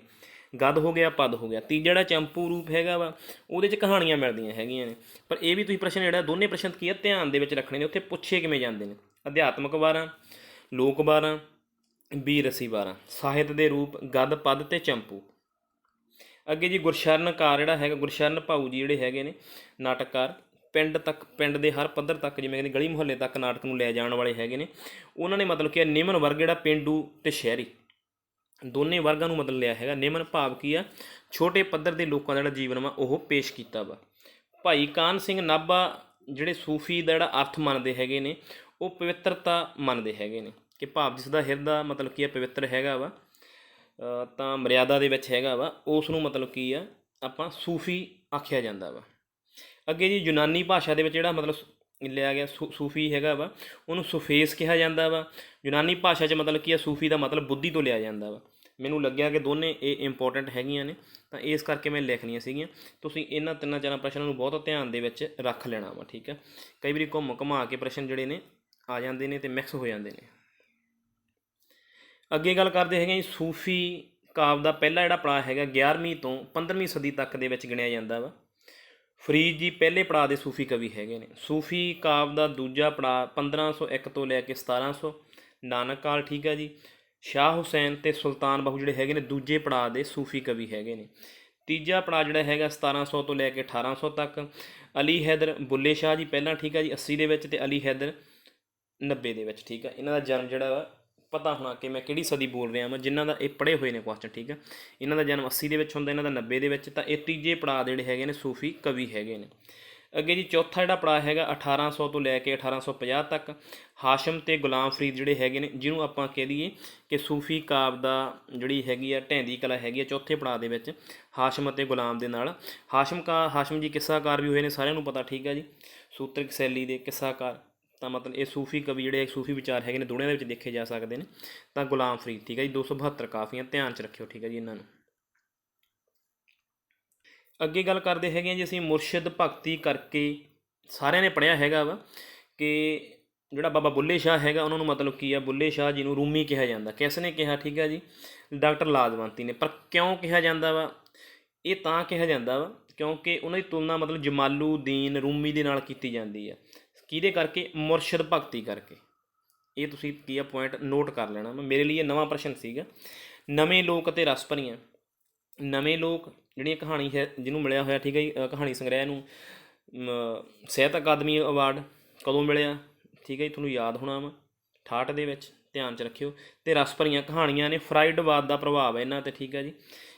ਗਦ ਹੋ ਗਿਆ, ਪਦ ਹੋ ਗਿਆ। ਤੀਜਾ ਜਿਹੜਾ ਚੰਪੂ ਰੂਪ ਹੈਗਾ ਵਾ ਉਹਦੇ 'ਚ ਕਹਾਣੀਆਂ ਮਿਲਦੀਆਂ ਹੈਗੀਆਂ ਨੇ। ਪਰ ਇਹ ਵੀ ਤੁਸੀਂ ਪ੍ਰਸ਼ਨ ਜਿਹੜਾ ਦੋਨੇ ਪ੍ਰਸ਼ਨ ਕੀ ਆ ਧਿਆਨ ਦੇ ਵਿੱਚ ਰੱਖਣੇ ਨੇ, ਉੱਥੇ ਪੁੱਛੇ ਕਿਵੇਂ ਜਾਂਦੇ ਨੇ। ਅਧਿਆਤਮਕ ਵਾਰਾਂ, ਲੋਕ ਵਾਰਾਂ, ਵੀਰ ਰਸੀ ਵਾਰਾਂ, ਸਾਹਿਤ ਦੇ ਰੂਪ, ਗਦ, ਪਦ ਅਤੇ ਚੰਪੂ। ਅੱਗੇ ਜੀ ਗੁਰਸ਼ਰਨਕਾਰ ਜਿਹੜਾ ਹੈਗਾ, ਗੁਰਸ਼ਰਨ ਭਾਊ ਜੀ ਜਿਹੜੇ ਹੈਗੇ ਨੇ ਨਾਟਕਕਾਰ, ਪਿੰਡ ਤੱਕ, ਪਿੰਡ ਦੇ ਹਰ ਪੱਧਰ ਤੱਕ, ਜਿਵੇਂ ਕਹਿੰਦੇ ਗਲੀ ਮੁਹੱਲੇ ਤੱਕ ਨਾਟਕ ਨੂੰ ਲੈ ਜਾਣ ਵਾਲੇ ਹੈਗੇ ਨੇ। ਉਹਨਾਂ ਨੇ ਮਤਲਬ ਕਿ ਨਿਮਨ ਵਰਗ ਜਿਹੜਾ ਪੇਂਡੂ ਅਤੇ ਸ਼ਹਿਰੀ ਦੋਨੇ ਵਰਗਾਂ ਨੂੰ ਮਤਲਬ ਲਿਆ ਹੈਗਾ। ਨਿਮਨ ਭਾਵ ਕੀ ਆ, ਛੋਟੇ ਪੱਧਰ ਦੇ ਲੋਕਾਂ ਦਾ ਜਿਹੜਾ ਜੀਵਨ ਵਾ ਉਹ ਪੇਸ਼ ਕੀਤਾ ਵਾ। ਭਾਈ ਕਾਹਨ ਸਿੰਘ ਨਾਭਾ ਜਿਹੜੇ ਸੂਫੀ ਦਾ ਜਿਹੜਾ ਅਰਥ ਮੰਨਦੇ ਹੈਗੇ ਨੇ, ਉਹ ਪਵਿੱਤਰਤਾ ਮੰਨਦੇ ਹੈਗੇ ਨੇ, ਕਿ ਭਾਵ ਜਿਸ ਦਾ ਹਿਰਦਾ ਮਤਲਬ ਕੀ ਆ ਪਵਿੱਤਰ ਹੈਗਾ ਵਾ, ਤਾਂ ਮਰਿਆਦਾ ਦੇ ਵਿੱਚ ਹੈਗਾ ਵਾ, ਉਸ ਨੂੰ ਮਤਲਬ ਕੀ ਆ ਆਪਾਂ ਸੂਫੀ ਆਖਿਆ ਜਾਂਦਾ ਵਾ। ਅੱਗੇ ਜੀ ਯੂਨਾਨੀ ਭਾਸ਼ਾ ਦੇ ਵਿੱਚ ਜਿਹੜਾ ਮਤਲਬ ਲਿਆ ਗਿਆ ਸੂਫੀ ਹੈਗਾ ਵਾ, ਉਹਨੂੰ ਸੁਫੇਸ ਕਿਹਾ ਜਾਂਦਾ ਵਾ। ਯੂਨਾਨੀ ਭਾਸ਼ਾ 'ਚ ਮਤਲਬ ਕੀ ਆ ਸੂਫੀ ਦਾ ਮਤਲਬ ਬੁੱਧੀ ਤੋਂ ਲਿਆ ਜਾਂਦਾ ਵਾ। ਮੈਨੂੰ ਲੱਗਿਆ ਕਿ ਦੋਨੇ ਇਹ ਇੰਪੋਰਟੈਂਟ ਹੈਗੀਆਂ ਨੇ, ਤਾਂ ਇਸ ਕਰਕੇ ਮੈਂ ਲਿਖਣੀਆਂ ਸੀਗੀਆਂ। ਤੁਸੀਂ ਇਹਨਾਂ ਤਿੰਨਾਂ ਚਾਰਾਂ ਪ੍ਰਸ਼ਨਾਂ ਨੂੰ ਬਹੁਤ ਧਿਆਨ ਦੇ ਵਿੱਚ ਰੱਖ ਲੈਣਾ ਵਾ, ਠੀਕ ਹੈ। ਕਈ ਵਾਰੀ ਘੁੰਮ ਘੁਮਾ ਕੇ ਪ੍ਰਸ਼ਨ ਜਿਹੜੇ ਨੇ ਆ ਜਾਂਦੇ ਨੇ ਅਤੇ ਮਿਕਸ ਹੋ ਜਾਂਦੇ ਨੇ। ਅੱਗੇ ਗੱਲ ਕਰਦੇ ਹੈਗੇ ਜੀ ਸੂਫੀ ਕਾਵਿ ਦਾ ਪਹਿਲਾ ਜਿਹੜਾ ਪੜਾਅ ਹੈਗਾ 11ਵੀਂ ਤੋਂ 15ਵੀਂ ਸਦੀ ਤੱਕ ਦੇ ਵਿੱਚ ਗਿਣਿਆ ਜਾਂਦਾ ਵਾ। ਫਰੀਦ ਜੀ ਪਹਿਲੇ ਪੜਾਅ ਦੇ ਸੂਫੀ ਕਵੀ ਹੈਗੇ ਨੇ। ਸੂਫੀ ਕਾਵਿ ਦਾ ਦੂਜਾ ਪੜਾਅ 1501 ਤੋਂ ਲੈ ਕੇ 1700 ਨਾਨਕ ਕਾਲ, ਠੀਕ ਹੈ ਜੀ। ਸ਼ਾਹ ਹੁਸੈਨ ਅਤੇ ਸੁਲਤਾਨ ਬਾਹੂ ਜਿਹੜੇ ਹੈਗੇ ਨੇ ਦੂਜੇ ਪੜਾਅ ਦੇ ਸੂਫੀ ਕਵੀ ਹੈਗੇ ਨੇ। ਤੀਜਾ ਪੜਾਅ ਜਿਹੜਾ ਹੈਗਾ 1700 ਤੋਂ ਲੈ ਕੇ 1800 ਤੱਕ। ਅਲੀ ਹੈਦਰ ਬੁੱਲੇ ਸ਼ਾਹ ਜੀ ਪਹਿਲਾਂ, ਠੀਕ ਹੈ ਜੀ 80 ਦੇ ਵਿੱਚ, ਅਤੇ ਅਲੀ ਹੈਦਰ 90 ਦੇ ਵਿੱਚ, ਠੀਕ ਹੈ। ਇਹਨਾਂ ਦਾ ਜਨਮ ਜਿਹੜਾ ਵਾ ਪਤਾ ਹੋਣਾ ਕਿ ਮੈਂ ਕਿਹੜੀ ਸਦੀ ਬੋਲ ਰਿਹਾ ਵਾਂ, ਜਿਨ੍ਹਾਂ ਦਾ ਇਹ ਪੜ੍ਹੇ ਹੋਏ ਨੇ ਕੁਐਸਚਨ, ਠੀਕ ਹੈ। ਇਹਨਾਂ ਦਾ ਜਨਮ 80 ਦੇ ਵਿੱਚ ਹੁੰਦਾ, ਇਹਨਾਂ ਦਾ 90 ਦੇ ਵਿੱਚ। ਤਾਂ ਇਹ ਤੀਜੇ ਪੜਾਅ ਜਿਹੜੇ ਹੈਗੇ ਨੇ ਸੂਫੀ ਕਵੀ ਹੈਗੇ ਨੇ। ਅੱਗੇ ਜੀ ਚੌਥਾ ਜਿਹੜਾ ਪੜਾਅ ਹੈਗਾ 1800 ਤੋਂ ਲੈ ਕੇ 1850 ਤੱਕ। ਹਾਸ਼ਮ ਅਤੇ ਗੁਲਾਮ ਫਰੀਦ ਜਿਹੜੇ ਹੈਗੇ ਨੇ, ਜਿਹਨੂੰ ਆਪਾਂ ਕਹਿ ਦਈਏ ਕਿ ਸੂਫੀ ਕਾਵਿ ਦਾ ਜਿਹੜੀ ਹੈਗੀ ਆ ਢਹਿੰਦੀ ਕਲਾ ਹੈਗੀ ਆ ਚੌਥੇ ਪੜਾਅ ਦੇ ਵਿੱਚ ਹਾਸ਼ਮ ਅਤੇ ਗੁਲਾਮ ਦੇ ਨਾਲ। ਹਾਸ਼ਮ ਜੀ ਕਿੱਸਾਕਾਰ ਵੀ ਹੋਏ ਨੇ, ਸਾਰਿਆਂ ਨੂੰ ਪਤਾ, ਠੀਕ ਹੈ ਜੀ। ਸੂਤਰਿਕ ਸ਼ੈਲੀ ਦੇ ਕਿੱਸਾਕਾਰ, ਤਾਂ ਮਤਲਬ ਇਹ ਸੂਫੀ ਕਵੀ ਜਿਹੜੇ ਸੂਫੀ ਵਿਚਾਰ ਹੈਗੇ ਨੇ ਦੋਨਿਆਂ ਦੇ ਵਿੱਚ ਦੇਖੇ ਜਾ ਸਕਦੇ ਨੇ। ਤਾਂ ਗੁਲਾਮ ਫਰੀਦ, ਠੀਕ ਹੈ ਜੀ 272 ਕਾਫੀਆਂ, ਧਿਆਨ 'ਚ ਰੱਖਿਓ, ਠੀਕ ਹੈ ਜੀ ਇਹਨਾਂ ਨੂੰ। ਅੱਗੇ ਗੱਲ ਕਰਦੇ ਹੈਗੇ ਹਾਂ ਜੀ ਅਸੀਂ ਮੁਰਸ਼ਿਦ ਭਗਤੀ ਕਰਕੇ। ਸਾਰਿਆਂ ਨੇ ਪੜ੍ਹਿਆ ਹੈਗਾ ਵਾ ਕਿ ਜਿਹੜਾ ਬਾਬਾ ਬੁੱਲੇ ਸ਼ਾਹ ਹੈਗਾ ਉਹਨਾਂ ਨੂੰ ਮਤਲਬ ਕੀ ਆ, ਬੁੱਲੇ ਸ਼ਾਹ ਜੀ ਨੂੰ ਰੂਮੀ ਕਿਹਾ ਜਾਂਦਾ। ਕਿਸ ਨੇ ਕਿਹਾ, ਠੀਕ ਹੈ ਜੀ, ਡਾਕਟਰ ਲਾਜਵੰਤੀ ਨੇ। ਪਰ ਕਿਉਂ ਕਿਹਾ ਜਾਂਦਾ ਵਾ? ਇਹ ਤਾਂ ਕਿਹਾ ਜਾਂਦਾ ਵਾ ਕਿਉਂਕਿ ਉਹਨਾਂ ਦੀ ਤੁਲਨਾ ਮਤਲਬ ਜਮਾਲੂਦੀਨ ਰੂਮੀ ਦੇ ਨਾਲ ਕੀਤੀ ਜਾਂਦੀ ਆ। ਕਿਹਦੇ ਕਰਕੇ? ਮੁਰਸ਼ਿਦ ਭਗਤੀ ਕਰਕੇ। ਇਹ ਤੁਸੀਂ ਕੀ ਆ ਪੁਆਇੰਟ ਨੋਟ ਕਰ ਲੈਣਾ। ਮੇਰੇ ਲਈ ਇਹ ਨਵਾਂ ਪ੍ਰਸ਼ਨ ਸੀਗਾ। ਨਵੇਂ ਲੋਕ ਅਤੇ ਰਸ ਭਰੀਆਂ। ਨਵੇਂ ਲੋਕ ਜਿਹੜੀਆਂ ਕਹਾਣੀ ਹੈ ਜਿਹਨੂੰ ਮਿਲਿਆ ਹੋਇਆ, ਠੀਕ ਹੈ ਜੀ, ਕਹਾਣੀ ਸੰਗ੍ਰਹਿ ਨੂੰ ਸਾਹਿਤ ਅਕਾਦਮੀ ਅਵਾਰਡ ਕਦੋਂ ਮਿਲਿਆ, ਠੀਕ ਹੈ ਜੀ, ਤੁਹਾਨੂੰ ਯਾਦ ਹੋਣਾ ਵਾ 68 ਦੇ ਵਿੱਚ, ਧਿਆਨ 'ਚ ਰੱਖਿਓ। ਅਤੇ ਰਸ ਭਰੀਆਂ ਕਹਾਣੀਆਂ ਨੇ ਫਰਾਇਡਵਾਦ ਦਾ ਪ੍ਰਭਾਵ ਹੈ ਇਹਨਾਂ 'ਤੇ, ਠੀਕ ਹੈ ਜੀ।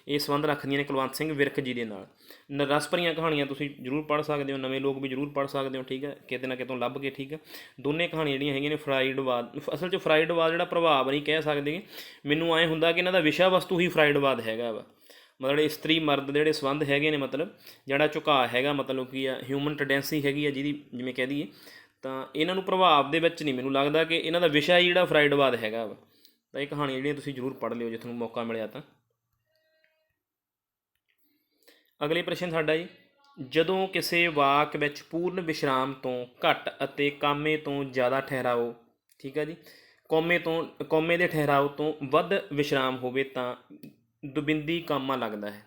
ਇਹ ਸੰਬੰਧ ਰੱਖਦੀਆਂ ਨੇ ਕੁਲਵੰਤ ਸਿੰਘ ਵਿਰਕ ਜੀ ਦੇ ਨਾਲ। ਰਸ ਭਰੀਆਂ ਕਹਾਣੀਆਂ ਤੁਸੀਂ ਜ਼ਰੂਰ ਪੜ੍ਹ ਸਕਦੇ ਹੋ, ਨਵੇਂ ਲੋਕ ਵੀ ਜ਼ਰੂਰ ਪੜ੍ਹ ਸਕਦੇ ਹੋ, ਠੀਕ ਹੈ, ਕਿਤੇ ਨਾ ਕਿਤੋਂ ਲੱਭ ਕੇ, ਠੀਕ ਹੈ। ਦੋਨੇ ਕਹਾਣੀਆਂ ਜਿਹੜੀਆਂ ਹੈਗੀਆਂ ਨੇ ਫਰਾਇਡਵਾਦ, ਅਸਲ 'ਚ ਫਰਾਇਡਵਾਦ ਜਿਹੜਾ ਪ੍ਰਭਾਵ ਨਹੀਂ ਕਹਿ ਸਕਦੇ, ਮੈਨੂੰ ਐਂ ਹੁੰਦਾ ਕਿ ਇਹਨਾਂ ਦਾ ਵਿਸ਼ਾ ਵਸਤੂ ਹੀ ਫਰਾਇਡਵਾਦ ਹੈਗਾ ਵਾ। ਮਤਲਬ ਇਸਤਰੀ ਮਰਦ ਦੇ ਜਿਹੜੇ ਸੰਬੰਧ ਹੈਗੇ ਨੇ, ਮਤਲਬ ਜਿਹੜਾ ਝੁਕਾਅ ਹੈਗਾ, ਮਤਲਬ ਕੀ ਆ ਹਿਊਮਨ ਟੈਂਡੈਂਸੀ ਹੈਗੀ ਆ ਜਿਹਦੀ, ਜਿਵੇਂ ਕਹਿ ਦਈਏ, ਤਾਂ ਇਹਨਾਂ ਨੂੰ ਪ੍ਰਭਾਵ ਦੇ ਵਿੱਚ ਨਹੀਂ ਮੈਨੂੰ ਲੱਗਦਾ ਕਿ ਇਹਨਾਂ ਦਾ ਵਿਸ਼ਾ ਹੀ ਜਿਹੜਾ ਫਰਾਇਡਵਾਦ ਹੈਗਾ ਵਾ। ਤਾਂ ਇਹ ਕਹਾਣੀਆਂ ਜਿਹੜੀਆਂ ਤੁਸੀਂ ਜ਼ਰੂਰ ਪੜ੍ਹ ਲਿਓ ਜੇ ਤੁਹਾਨੂੰ ਮੌਕਾ ਮਿਲਿਆ ਤਾਂ। ਅਗਲੇ ਪ੍ਰਸ਼ਨ ਸਾਡਾ ਜੀ, ਜਦੋਂ ਕਿਸੇ ਵਾਕ ਵਿੱਚ ਪੂਰਨ ਵਿਸ਼ਰਾਮ ਤੋਂ ਘੱਟ ਅਤੇ ਕਾਮੇ ਤੋਂ ਜ਼ਿਆਦਾ ਠਹਿਰਾਓ, ਠੀਕ ਹੈ ਜੀ, ਕੌਮੇ ਦੇ ਠਹਿਰਾਓ ਤੋਂ ਵੱਧ ਵਿਸ਼ਰਾਮ ਹੋਵੇ ਤਾਂ ਦੁਬਿੰਦੀ ਕਾਮਾ ਲੱਗਦਾ ਹੈ।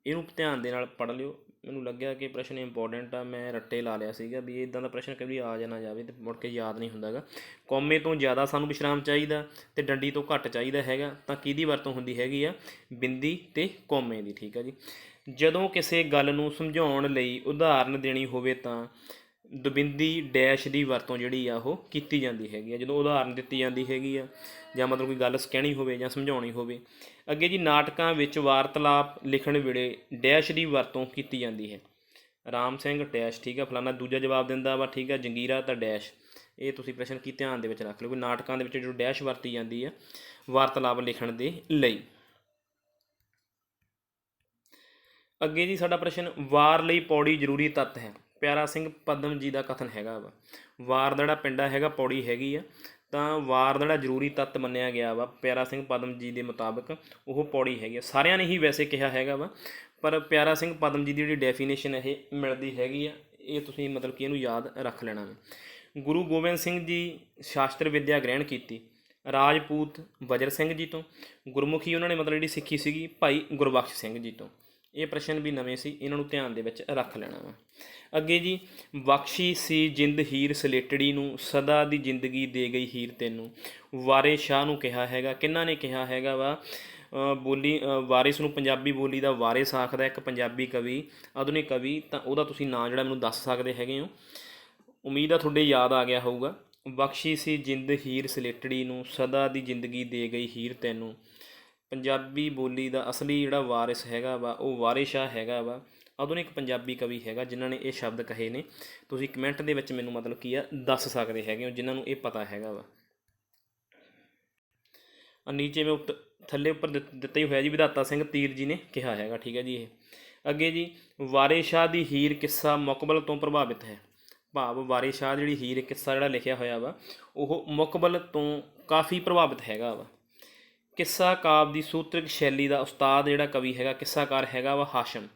ਇਹਨੂੰ ਧਿਆਨ ਦੇ ਨਾਲ ਪੜ੍ਹ ਲਿਓ। ਮੈਨੂੰ ਲੱਗਿਆ ਕਿ ਪ੍ਰਸ਼ਨ ਇੰਪੋਰਟੈਂਟ ਆ, ਮੈਂ ਰੱਟੇ ਲਾ ਲਿਆ ਸੀਗਾ ਵੀ ਇੱਦਾਂ ਦਾ ਪ੍ਰਸ਼ਨ ਕਦੇ ਆ ਜਾਣਾ ਜਾਵੇ ਅਤੇ ਮੁੜ ਕੇ ਯਾਦ ਨਹੀਂ ਹੁੰਦਾ ਗਾ। ਕੌਮੇ ਤੋਂ ਜ਼ਿਆਦਾ ਸਾਨੂੰ ਵਿਸ਼ਰਾਮ ਚਾਹੀਦਾ ਅਤੇ ਡੰਡੀ ਤੋਂ ਘੱਟ ਚਾਹੀਦਾ ਹੈਗਾ, ਤਾਂ ਕਿਹਦੀ ਵਰਤੋਂ ਹੁੰਦੀ ਹੈਗੀ ਆ? ਬਿੰਦੀ ਅਤੇ ਕੌਮੇ ਦੀ, ਠੀਕ ਹੈ ਜੀ। ਜਦੋਂ ਕਿਸੇ ਗੱਲ ਨੂੰ ਸਮਝਾਉਣ ਲਈ ਉਦਾਹਰਨ ਦੇਣੀ ਹੋਵੇ ਤਾਂ ਦੁਬਿੰਦੀ ਡੈਸ਼ ਦੀ ਵਰਤੋਂ ਜਿਹੜੀ ਆ ਉਹ ਕੀਤੀ ਜਾਂਦੀ ਹੈਗੀ ਆ, ਜਦੋਂ ਉਦਾਹਰਨ ਦਿੱਤੀ ਜਾਂਦੀ ਹੈਗੀ ਆ ਜਾਂ ਮਤਲਬ ਕੋਈ ਗੱਲ ਕਹਿਣੀ ਹੋਵੇ ਜਾਂ ਸਮਝਾਉਣੀ ਹੋਵੇ। ਅੱਗੇ ਜੀ ਨਾਟਕਾਂ ਵਿੱਚ ਵਾਰਤਾਲਾਪ ਲਿਖਣ ਵੇਲੇ ਡੈਸ਼ ਦੀ ਵਰਤੋਂ ਕੀਤੀ ਜਾਂਦੀ ਹੈ। ਰਾਮ ਸਿੰਘ ਡੈਸ਼, ਠੀਕ ਆ, ਫਲਾਣਾ ਦੂਜਾ ਜਵਾਬ ਦਿੰਦਾ ਵਾ, ਠੀਕ ਆ, ਜੰਗੀਰਾ ਤਾਂ ਡੈਸ਼। ਇਹ ਤੁਸੀਂ ਪ੍ਰਸ਼ਨ ਕੀ ਧਿਆਨ ਦੇ ਵਿੱਚ ਰੱਖ ਲਿਓ ਕਿ ਨਾਟਕਾਂ ਦੇ ਵਿੱਚ ਜੋ ਡੈਸ਼ ਵਰਤੀ ਜਾਂਦੀ ਆ ਵਾਰਤਾਲਾਪ ਲਿਖਣ ਦੇ ਲਈ। ਅੱਗੇ ਜੀ ਸਾਡਾ ਪ੍ਰਸ਼ਨ, ਵਾਰ ਲਈ ਪੌੜੀ ਜ਼ਰੂਰੀ ਤੱਤ ਹੈ। ਪਿਆਰਾ ਸਿੰਘ ਪਦਮ ਜੀ ਦਾ ਕਥਨ ਹੈਗਾ ਵਾ। ਵਾਰ ਦਾ ਜਿਹੜਾ ਪਿੰਡਾ ਹੈਗਾ ਪੌੜੀ ਹੈਗੀ ਆ, ਤਾਂ ਵਾਰ ਦਾ ਜਿਹੜਾ ਜ਼ਰੂਰੀ ਤੱਤ ਮੰਨਿਆ ਗਿਆ ਵਾ ਪਿਆਰਾ ਸਿੰਘ ਪਦਮ ਜੀ ਦੇ ਮੁਤਾਬਕ ਉਹ ਪੌੜੀ ਹੈਗੀ ਆ। ਸਾਰਿਆਂ ਨੇ ਹੀ ਵੈਸੇ ਕਿਹਾ ਹੈਗਾ ਵਾ, ਪਰ ਪਿਆਰਾ ਸਿੰਘ ਪਦਮ ਜੀ ਦੀ ਜਿਹੜੀ ਡੈਫੀਨੇਸ਼ਨ ਇਹ ਮਿਲਦੀ ਹੈਗੀ ਆ, ਇਹ ਤੁਸੀਂ ਮਤਲਬ ਕਿ ਇਹਨੂੰ ਯਾਦ ਰੱਖ ਲੈਣਾ ਵਾ। ਗੁਰੂ ਗੋਬਿੰਦ ਸਿੰਘ ਜੀ ਸ਼ਾਸਤਰ ਵਿੱਦਿਆ ਗ੍ਰਹਿਣ ਕੀਤੀ। ਰਾਜਪੂਤ ਵਜਰ ਸਿੰਘ ਜੀ ਤੋਂ। ਗੁਰਮੁਖੀ ਉਹਨਾਂ ਨੇ ਮਤਲਬ ਜਿਹੜੀ ਸਿੱਖੀ ਸੀਗੀ ਭਾਈ ਗੁਰਬਖਸ਼ ਸਿੰਘ ਜੀ ਤੋਂ। ਇਹ ਪ੍ਰਸ਼ਨ ਵੀ ਨਵੇਂ ਸੀ, ਇਹਨਾਂ ਨੂੰ ਧਿਆਨ ਦੇ ਵਿੱਚ ਰੱਖ ਲੈਣਾ ਵਾ। ਅੱਗੇ ਜੀ, ਬਖਸ਼ੀ ਸੀ ਜਿੰਦ ਹੀਰ ਸਲੇਟੜੀ ਨੂੰ, ਸਦਾ ਦੀ ਜ਼ਿੰਦਗੀ ਦੇ ਗਈ ਹੀਰ ਤੈਨੂੰ। ਵਾਰਿਸ ਸ਼ਾਹ ਨੂੰ ਕਿਹਾ ਹੈਗਾ, ਕਿਹਨਾਂ ਨੇ ਕਿਹਾ ਹੈਗਾ ਵਾ? ਬੋਲੀ ਵਾਰਿਸ ਨੂੰ ਪੰਜਾਬੀ ਬੋਲੀ ਦਾ ਵਾਰਿਸ ਆਖਦਾ ਇੱਕ ਪੰਜਾਬੀ ਕਵੀ, ਆਧੁਨਿਕ ਕਵੀ। ਤਾਂ ਉਹਦਾ ਤੁਸੀਂ ਨਾਂ ਜਿਹੜਾ ਮੈਨੂੰ ਦੱਸ ਸਕਦੇ ਹੈਗੇ ਹੋ। ਉਮੀਦ ਆ ਤੁਹਾਡੇ ਯਾਦ ਆ ਗਿਆ ਹੋਊਗਾ। ਬਖਸ਼ੀ ਸੀ ਜਿੰਦ ਹੀਰ ਸਲੇਟੜੀ ਨੂੰ, ਸਦਾ ਦੀ ਜ਼ਿੰਦਗੀ ਦੇ ਗਈ ਹੀਰ ਤੈਨੂੰ। ਪੰਜਾਬੀ ਬੋਲੀ ਦਾ ਅਸਲੀ ਜਿਹੜਾ ਵਾਰਿਸ ਹੈਗਾ ਵਾ ਉਹ ਵਾਰਿਸ ਸ਼ਾਹ ਹੈਗਾ ਵਾ, ਆਧੁਨਿਕ ਪੰਜਾਬੀ ਕਵੀ ਹੈਗਾ ਜਿਨ੍ਹਾਂ ਨੇ ਇਹ ਸ਼ਬਦ ਕਹੇ ਨੇ। ਤੁਸੀਂ ਕਮੈਂਟ ਦੇ ਵਿੱਚ ਮੈਨੂੰ ਮਤਲਬ ਕੀ ਆ ਦੱਸ ਸਕਦੇ ਹੈਗੇ ਹੋ ਜਿਨ੍ਹਾਂ ਨੂੰ ਇਹ ਪਤਾ ਹੈਗਾ ਵਾ। ਨੀਚੇ ਮੈਂ ਥੱਲੇ ਉੱਪਰ ਦਿੱਤਾ ਹੀ ਹੋਇਆ ਜੀ, ਵਿਧਾਤਾ ਸਿੰਘ ਤੀਰ ਜੀ ਨੇ ਕਿਹਾ ਹੈਗਾ, ਠੀਕ ਹੈ ਜੀ। ਇਹ ਅੱਗੇ ਜੀ, ਵਾਰਿਸ ਸ਼ਾਹ ਦੀ ਹੀਰ ਕਿੱਸਾ ਮੁਕਬਲ ਤੋਂ ਪ੍ਰਭਾਵਿਤ ਹੈ। ਭਾਵ ਵਾਰਿਸ ਸ਼ਾਹ ਜਿਹੜੀ ਹੀਰ ਕਿੱਸਾ ਜਿਹੜਾ ਲਿਖਿਆ ਹੋਇਆ ਵਾ ਉਹ ਮੁਕਬਲ ਤੋਂ ਕਾਫੀ ਪ੍ਰਭਾਵਿਤ ਹੈਗਾ ਵਾ। ਕਿੱਸਾ ਕਾਵਿ ਦੀ ਸੂਤਰਕ ਸ਼ੈਲੀ ਦਾ ਉਸਤਾਦ ਜਿਹੜਾ ਕਵੀ ਹੈਗਾ, ਕਿੱਸਾਕਾਰ ਹੈਗਾ ਵਾ ਹਾਸ਼ਮ।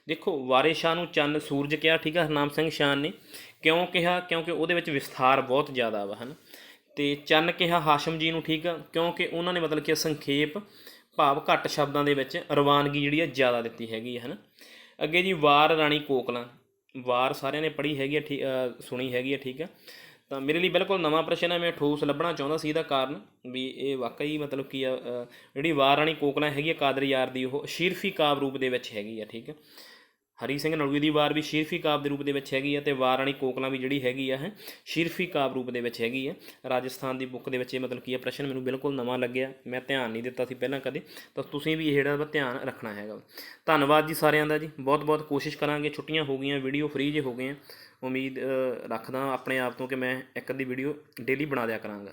ਦੇਖੋ, ਵਾਰਿਸ ਸ਼ਾਹ ਨੂੰ ਚੰਨ ਸੂਰਜ ਕਿਹਾ, ਠੀਕ ਆ, ਹਰਨਾਮ ਸਿੰਘ ਸ਼ਾਨ ਨੇ। ਕਿਉਂ ਕਿਹਾ? ਕਿਉਂਕਿ ਉਹਦੇ ਵਿੱਚ ਵਿਸਥਾਰ ਬਹੁਤ ਜ਼ਿਆਦਾ ਵਾ, ਹਨ। ਅਤੇ ਚੰਨ ਕਿਹਾ ਹਾਸ਼ਮ ਜੀ ਨੂੰ, ਠੀਕ ਆ, ਕਿਉਂਕਿ ਉਹਨਾਂ ਨੇ ਮਤਲਬ ਕਿ ਸੰਖੇਪ ਭਾਵ ਘੱਟ ਸ਼ਬਦਾਂ ਦੇ ਵਿੱਚ ਰਵਾਨਗੀ ਜਿਹੜੀ ਆ ਜ਼ਿਆਦਾ ਦਿੱਤੀ ਹੈਗੀ ਹੈ, ਹੈ ਨਾ। ਅੱਗੇ ਜੀ, ਵਾਰ ਰਾਣੀ ਕੋਕਲਾਂ। ਵਾਰ ਸਾਰਿਆਂ ਨੇ ਪੜ੍ਹੀ ਹੈਗੀ ਆ, ਸੁਣੀ ਹੈਗੀ ਆ, ਠੀਕ ਆ। ਤਾਂ ਮੇਰੇ ਲਈ ਬਿਲਕੁਲ ਨਵਾਂ ਪ੍ਰਸ਼ਨ ਹੈ, ਮੈਂ ਠੋਸ ਲੱਭਣਾ ਚਾਹੁੰਦਾ ਸੀ ਇਹਦਾ ਕਾਰਨ ਵੀ ਇਹ ਵਾਕਈ ਮਤਲਬ ਕੀ ਆ। ਜਿਹੜੀ ਵਾਰ ਰਾਣੀ ਕੋਕਲਾਂ ਹੈਗੀ ਆ ਕਾਦਰ ਯਾਰ ਦੀ, ਉਹ ਸ਼ੀਰਫੀ ਕਾਵਿ ਰੂਪ ਦੇ ਵਿੱਚ ਹੈਗੀ ਆ, ਠੀਕ ਹੈ। ਹਰੀ ਸਿੰਘ ਨਲੂਏ ਦੀ ਵਾਰ ਵੀ ਸ਼ੀਰਫੀ ਕਾਵਿ ਦੇ ਰੂਪ ਦੇ ਵਿੱਚ ਹੈਗੀ ਆ, ਅਤੇ ਵਾਰ ਰਾਣੀ ਕੋਕਲਾਂ ਵੀ ਜਿਹੜੀ ਹੈਗੀ ਆ ਹੈ ਸ਼ੀਰਫੀ ਕਾਵਿ ਰੂਪ ਦੇ ਵਿੱਚ ਹੈਗੀ ਆ। ਰਾਜਸਥਾਨ ਦੀ ਬੁੱਕ ਦੇ ਵਿੱਚ ਇਹ ਮਤਲਬ ਕੀ ਆ ਪ੍ਰਸ਼ਨ ਮੈਨੂੰ ਬਿਲਕੁਲ ਨਵਾਂ ਲੱਗਿਆ, ਮੈਂ ਧਿਆਨ ਨਹੀਂ ਦਿੱਤਾ ਸੀ ਪਹਿਲਾਂ ਕਦੇ, ਤਾਂ ਤੁਸੀਂ ਵੀ ਇਹ ਜਿਹੜਾ ਵਾ ਧਿਆਨ ਰੱਖਣਾ ਹੈਗਾ। ਧੰਨਵਾਦ ਜੀ ਸਾਰਿਆਂ ਦਾ ਜੀ, ਬਹੁਤ ਬਹੁਤ ਕੋਸ਼ਿਸ਼ ਕਰਾਂਗੇ। ਛੁੱਟੀਆਂ ਹੋ ਗਈਆਂ, ਵੀਡੀਓ ਫ੍ਰੀ ਜੇ ਹੋ ਗਏ ਆ। ਉਮੀਦ ਰੱਖਦਾ ਆਪਣੇ ਆਪ ਤੋਂ ਕਿ ਮੈਂ ਇੱਕ ਅੱਧੀ ਵੀਡੀਓ ਡੇਲੀ ਬਣਾ ਦਿਆ ਕਰਾਂਗਾ।